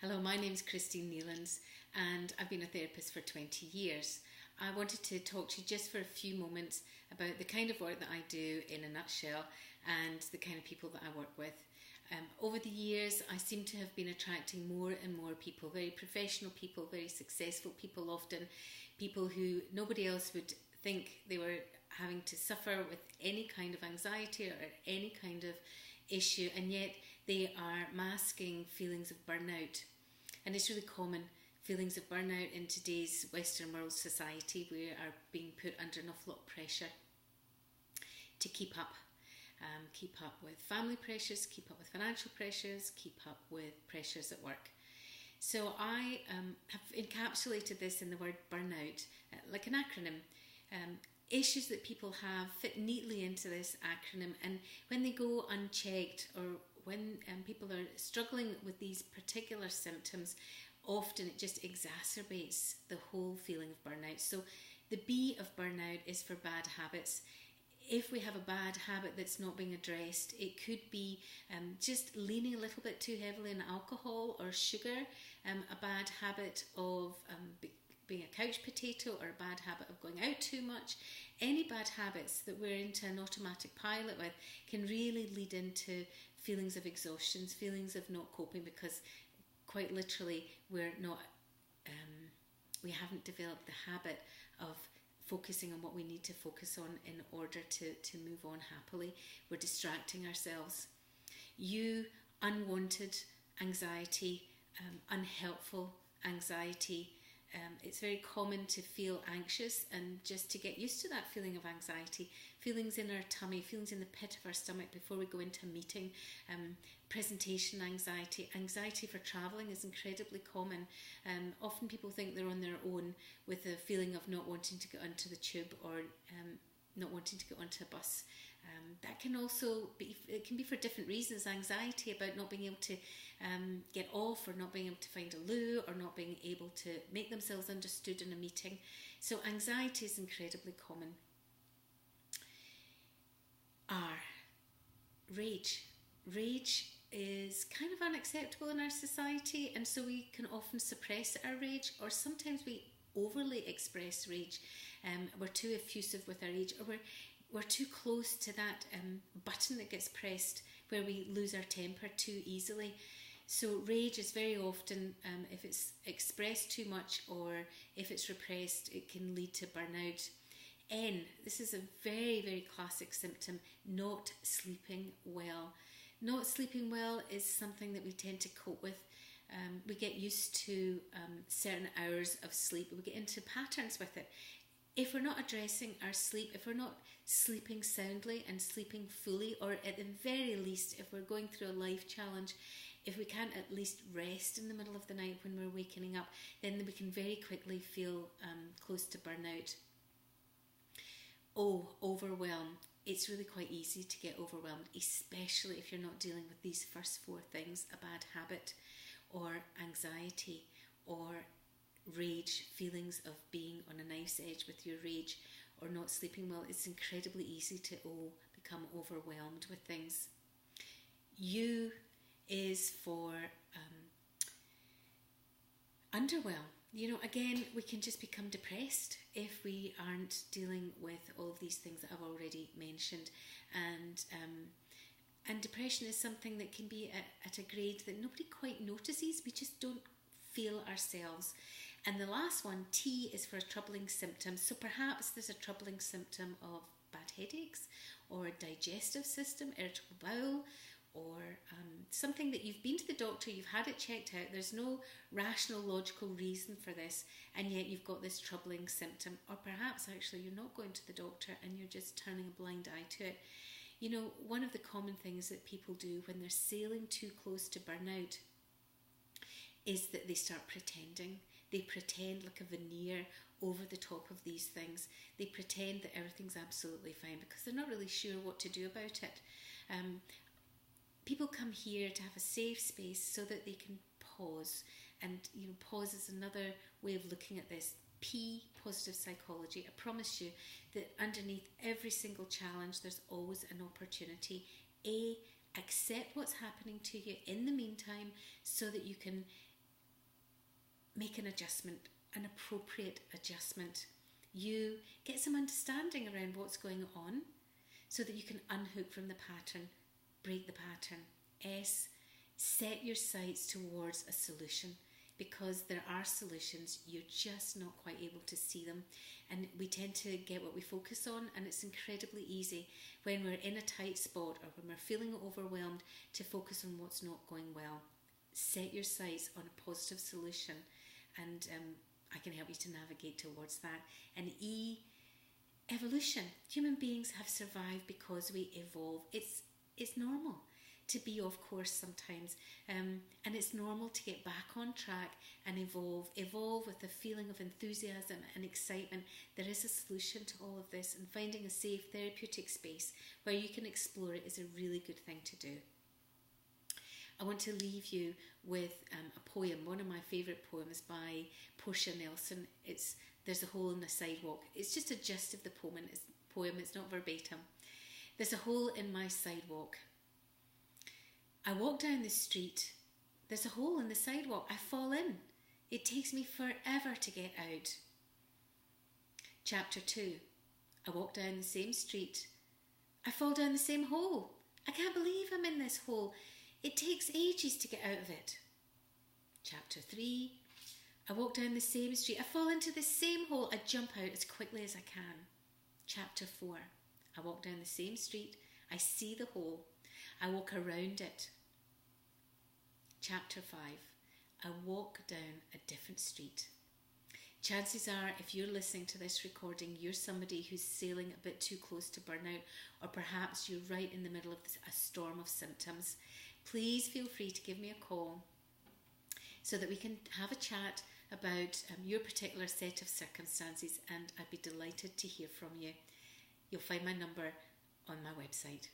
Hello, my name is Christine Neelands and I've been a therapist for 20 years. I wanted to talk to you just for a few moments about the kind of work that I do in a nutshell and the kind of people that I work with. Over the years, I seem to have been attracting more and more people, very professional people, very successful people, often people who nobody else would think they were having to suffer with any kind of anxiety or any kind of issue, and yet they are masking feelings of burnout. And it's really common, feelings of burnout in today's Western world society. We are being put under an awful lot of pressure to keep up. Keep up with family pressures, keep up with financial pressures, keep up with pressures at work. So I have encapsulated this in the word burnout, like an acronym. Issues that people have fit neatly into this acronym, and when they go unchecked, or when people are struggling with these particular symptoms, often it just exacerbates the whole feeling of burnout. So the B of burnout is for bad habits. If we have a bad habit that's not being addressed, it could be just leaning a little bit too heavily on alcohol or sugar, a bad habit of being a couch potato, or a bad habit of going out too much. Any bad habits that we're into an automatic pilot with can really lead into feelings of exhaustion, feelings of not coping, because quite literally we're not, we haven't developed the habit of focusing on what we need to focus on in order to move on happily. We're distracting ourselves. Unwanted anxiety, unhelpful anxiety. It's very common to feel anxious, and just to get used to that feeling of anxiety, feelings in our tummy, feelings in the pit of our stomach before we go into a meeting, presentation anxiety, anxiety for travelling is incredibly common. Often people think they're on their own with a feeling of not wanting to get onto the tube, or not wanting to get onto a bus. That can also be, it can be for different reasons. Anxiety about not being able to get off, or not being able to find a loo, or not being able to make themselves understood in a meeting. So anxiety is incredibly common. Rage. Rage is kind of unacceptable in our society, and so we can often suppress our rage, or sometimes we overly express rage. We're too effusive with our rage, or we're too close to that button that gets pressed where we lose our temper too easily. So rage is very often, if it's expressed too much or if it's repressed, it can lead to burnout. This is a very, very classic symptom, not sleeping well. Not sleeping well is something that we tend to cope with. We get used to certain hours of sleep. We get into patterns with it. If we're not addressing our sleep, if we're not sleeping soundly and sleeping fully, or at the very least, if we're going through a life challenge, if we can't at least rest in the middle of the night when we're waking up, then we can very quickly feel close to burnout. Overwhelm. It's really quite easy to get overwhelmed, especially if you're not dealing with these first four things: a bad habit, or anxiety, or rage, feelings of being on a knife's edge with your rage, or not sleeping well. It's incredibly easy to become overwhelmed with things. U is for underwhelm. Again, we can just become depressed if we aren't dealing with all of these things that I've already mentioned. And depression is something that can be at a grade that nobody quite notices. We just don't feel ourselves. And the last one, T, is for troubling symptoms. So perhaps there's a troubling symptom of bad headaches, or a digestive system, irritable bowel, or something that you've been to the doctor, you've had it checked out, there's no rational, logical reason for this, and yet you've got this troubling symptom. Or perhaps actually you're not going to the doctor and you're just turning a blind eye to it. One of the common things that people do when they're sailing too close to burnout is that they start pretending. They pretend like a veneer over the top of these things. They pretend that everything's absolutely fine because they're not really sure what to do about it. People come here to have a safe space so that they can pause. And pause is another way of looking at this. P, positive psychology. I promise you that underneath every single challenge, there's always an opportunity. A, accept what's happening to you in the meantime so that you can make an adjustment, an appropriate adjustment. You get some understanding around what's going on so that you can unhook from the pattern, break the pattern. S, set your sights towards a solution, because there are solutions, you're just not quite able to see them, and we tend to get what we focus on, and it's incredibly easy when we're in a tight spot or when we're feeling overwhelmed to focus on what's not going well. Set your sights on a positive solution, and I can help you to navigate towards that. And E, evolution. Human beings have survived because we evolve. It's normal to be off course sometimes, and it's normal to get back on track and evolve with a feeling of enthusiasm and excitement. There is a solution to all of this, and finding a safe therapeutic space where you can explore it is a really good thing to do. I want to leave you with a poem, one of my favourite poems by Portia Nelson. There's a hole in the sidewalk. It's just a gist of the poem, it's not verbatim. There's a hole in my sidewalk. I walk down the street. There's a hole in the sidewalk. I fall in. It takes me forever to get out. Chapter 2. I walk down the same street. I fall down the same hole. I can't believe I'm in this hole. It takes ages to get out of it. Chapter 3. I walk down the same street. I fall into the same hole. I jump out as quickly as I can. Chapter 4. I walk down the same street. I see the hole. I walk around it. Chapter 5. I walk down a different street. Chances are, if you're listening to this recording, you're somebody who's sailing a bit too close to burnout, or perhaps you're right in the middle of a storm of symptoms. Please feel free to give me a call so that we can have a chat about your particular set of circumstances, and I'd be delighted to hear from you. You'll find my number on my website.